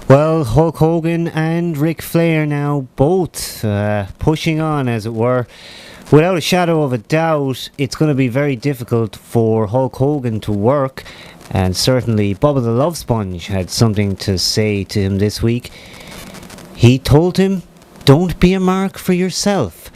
Well, Hulk Hogan and Ric Flair now both pushing on, as it were. Without a shadow of a doubt, it's going to be very difficult for Hulk Hogan to work, and certainly Bubba the Love Sponge had something to say to him this week. He told him, "Don't be a mark for yourself."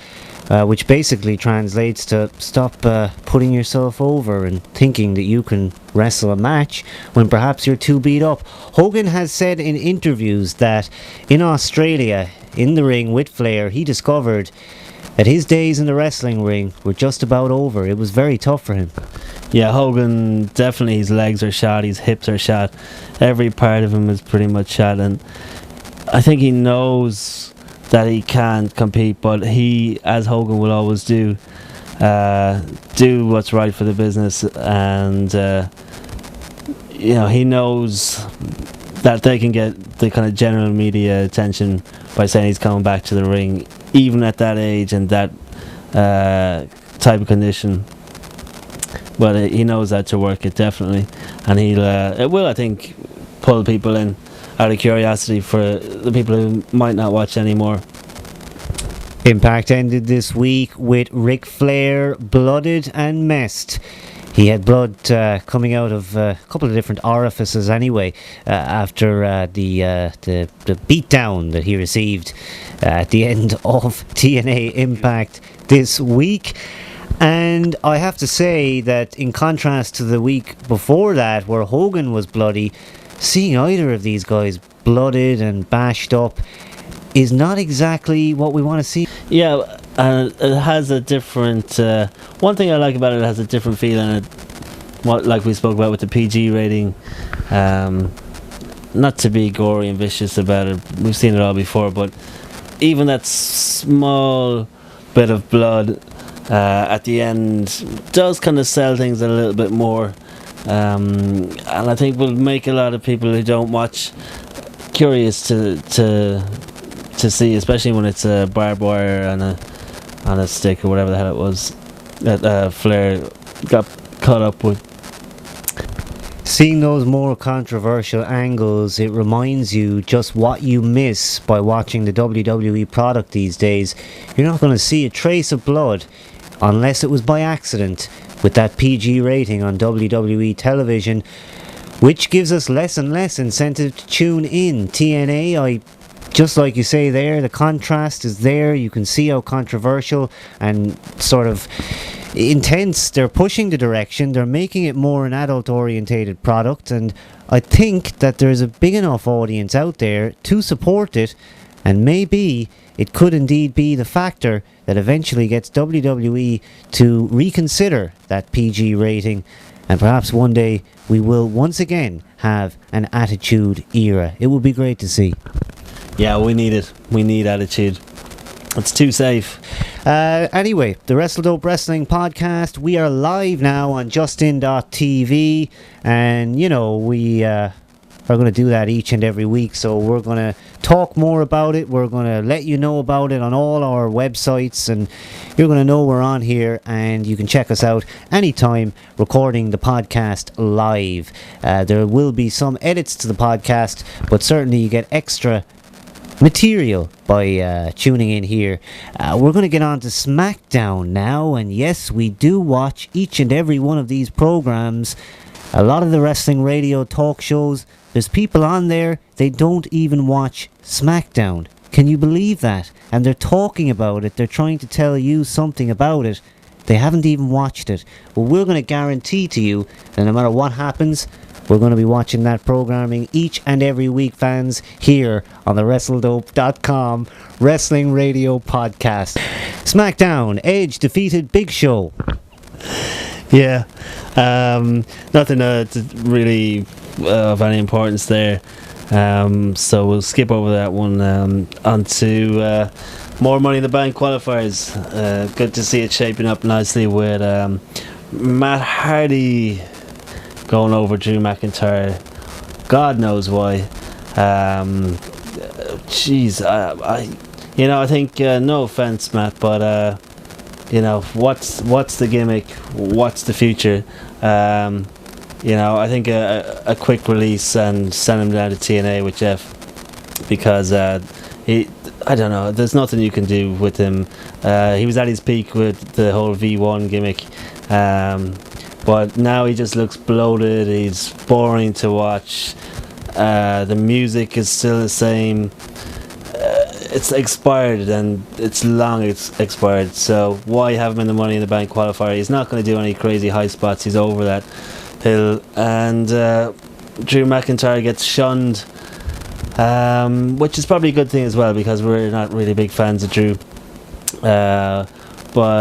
Which basically translates to stop putting yourself over and thinking that you can wrestle a match when perhaps you're too beat up. Hogan has said in interviews that in Australia, in the ring with Flair, he discovered that his days in the wrestling ring were just about over. It was very tough for him. Yeah, Hogan, definitely his legs are shot, his hips are shot, every part of him is pretty much shot, and I think he knows that he can't compete, but he, as Hogan will always do what's right for the business, and he knows that they can get the kind of general media attention by saying he's coming back to the ring, even at that age and that type of condition. But he knows that to work it, definitely, and it will, I think, pull people in out of curiosity for the people who might not watch anymore. Impact ended this week with Ric Flair blooded and messed. He had blood coming out of a couple of different orifices anyway, after the beatdown that he received at the end of TNA Impact this week. And I have to say that in contrast to the week before that, where Hogan was bloody, seeing either of these guys blooded and bashed up is not exactly what we want to see. Yeah, it has a different... one thing I like about it has a different feel in it. Like we spoke about with the PG rating. Not to be gory and vicious about it. We've seen it all before, but even that small bit of blood at the end does kind of sell things a little bit more. And I think will make a lot of people who don't watch curious to see, especially when it's a barbed wire and a stick or whatever the hell it was that Flair got caught up with. Seeing those more controversial angles, it reminds you just what you miss by watching the WWE product these days. You're not going to see a trace of blood unless it was by accident with that PG rating on WWE television, which gives us less and less incentive to tune in. TNA, just like you say there, the contrast is there. You can see how controversial and sort of intense they're pushing the direction. They're making it more an adult orientated product, and I think that there's a big enough audience out there to support it, and maybe it could indeed be the factor that eventually gets WWE to reconsider that PG rating, and perhaps one day we will once again have an Attitude Era. It would be great to see. Yeah, we need it. We need Attitude. It's too safe. Anyway, the Wrestledope Wrestling Podcast, we are live now on justin.tv, and we are going to do that each and every week, so we're going to talk more about it. We're going to let you know about it on all our websites, and you're going to know we're on here, and you can check us out anytime recording the podcast live. There will be some edits to the podcast, but certainly you get extra material by tuning in here. We're going to get on to Smackdown now, and yes, we do watch each and every one of these programs. A lot of the wrestling radio talk shows, there's people on there, they don't even watch Smackdown. Can you believe that? And they're talking about it, they're trying to tell you something about it. They haven't even watched it. Well, we're going to guarantee to you that no matter what happens, we're going to be watching that programming each and every week, fans, here on the Wrestledope.com Wrestling Radio Podcast. Smackdown, Edge defeated Big Show. Yeah, nothing really of any importance there. So we'll skip over that one onto more Money in the Bank qualifiers. Good to see it shaping up nicely with Matt Hardy going over Drew McIntyre. God knows why. I think no offense, Matt, but what's the gimmick? What's the future? I think a quick release and send him down to TNA with Jeff because I don't know, there's nothing you can do with him. He was at his peak with the whole V1 gimmick, but now he just looks bloated. He's boring to watch. The music is still the same. It's expired, and it's long expired, so why have him in the Money in the Bank qualifier? He's not going to do any crazy high spots. He's over that hill. And Drew McIntyre gets shunned, which is probably a good thing as well, because we're not really big fans of Drew. But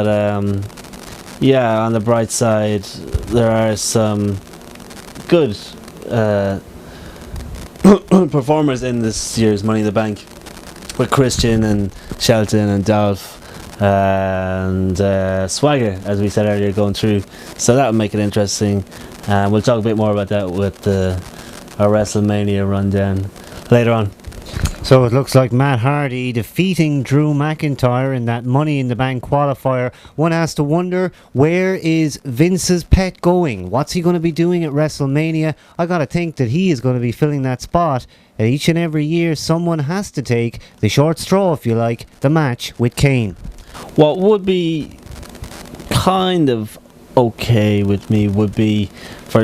on the bright side, there are some good performers in this year's Money in the Bank, with Christian and Shelton and Dolph and Swagger, as we said earlier, going through. So that will make it interesting. We'll talk a bit more about that with our WrestleMania rundown later on. So it looks like Matt Hardy defeating Drew McIntyre in that Money in the Bank qualifier. One has to wonder, where is Vince's pet going? What's he going to be doing at WrestleMania? I got to think that he is going to be filling that spot. Each and every year someone has to take the short straw, if you like, the match with Kane. What would be kind of okay with me would be for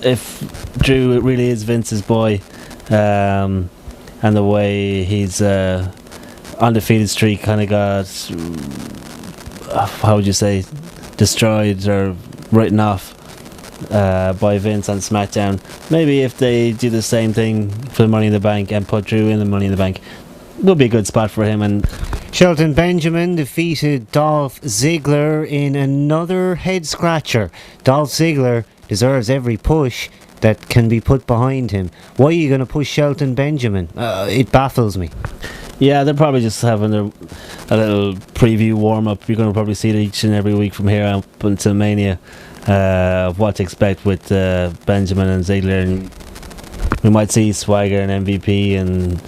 if Drew really is Vince's boy, and the way his undefeated streak kind of got, how would you say, destroyed or written off by Vince on SmackDown. Maybe if they do the same thing for the Money in the Bank and put Drew in the Money in the Bank, would be a good spot for him. And Shelton Benjamin defeated Dolph Ziggler in another head scratcher. Dolph Ziggler deserves every push that can be put behind him. Why are you going to push Shelton Benjamin? It baffles me. Yeah, they're probably just having a little preview warm-up. You're going to probably see it each and every week from here up until Mania, of what to expect with Benjamin and Ziggler. And we might see Swagger and MVP and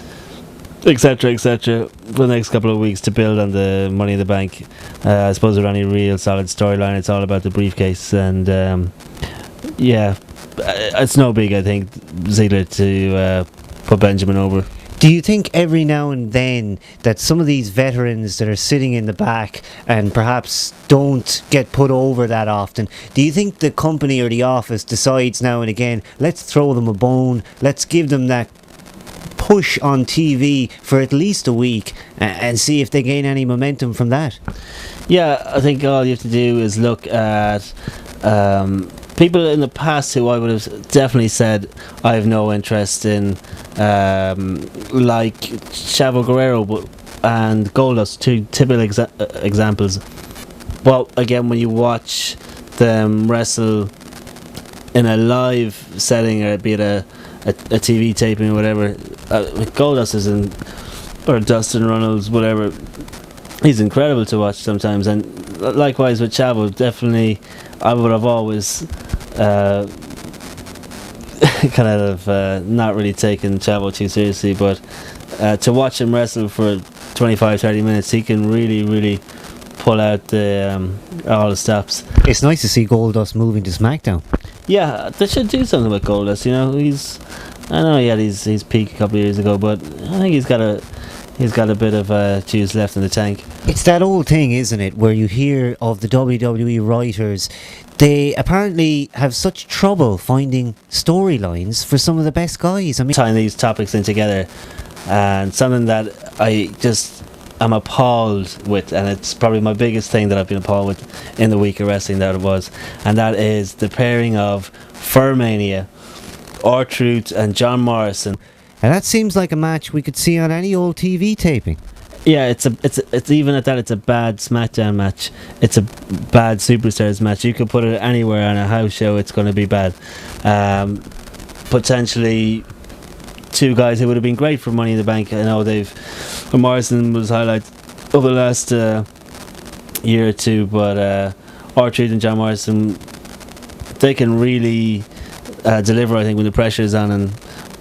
etc. for the next couple of weeks to build on the Money in the Bank. I suppose without any real solid storyline, it's all about the briefcase. And it's no big, I think, Ziggler to put Benjamin over. Do you think every now and then that some of these veterans that are sitting in the back and perhaps don't get put over that often, do you think the company or the office decides now and again, let's throw them a bone, let's give them that push on TV for at least a week and see if they gain any momentum from that? Yeah, I think all you have to do is look at people in the past who I would have definitely said I have no interest in, like Chavo Guerrero and Goldust, two typical examples. Well, again, when you watch them wrestle in a live setting, or be it a TV taping or whatever, Goldust is or Dustin Runnels, whatever, he's incredible to watch sometimes. And likewise with Chavo, definitely I would have always kind of not really taken Chavo too seriously, but to watch him wrestle for 25-30 minutes, he can really pull out all the stops. It's nice to see Goldust moving to SmackDown. Yeah, they should do something with Goldust. You know, I know he had his peak a couple of years ago, but I think he's got a bit of juice left in the tank. It's that old thing, isn't it, where you hear of the WWE writers, they apparently have such trouble finding storylines for some of the best guys. I mean, tying these topics in together, and something that I just am appalled with, and it's probably my biggest thing that I've been appalled with in the week of wrestling that it was, and that is the pairing of Furmania, R-Truth and John Morrison. And that seems like a match we could see on any old TV taping. Yeah, it's even at that, it's a bad SmackDown match. It's a bad Superstars match. You could put it anywhere on a house show, it's going to be bad. Potentially two guys who would have been great for Money in the Bank. I know Morrison was highlight over the last year or two, but R-Truth and John Morrison, they can really deliver, I think, when the pressure is on, and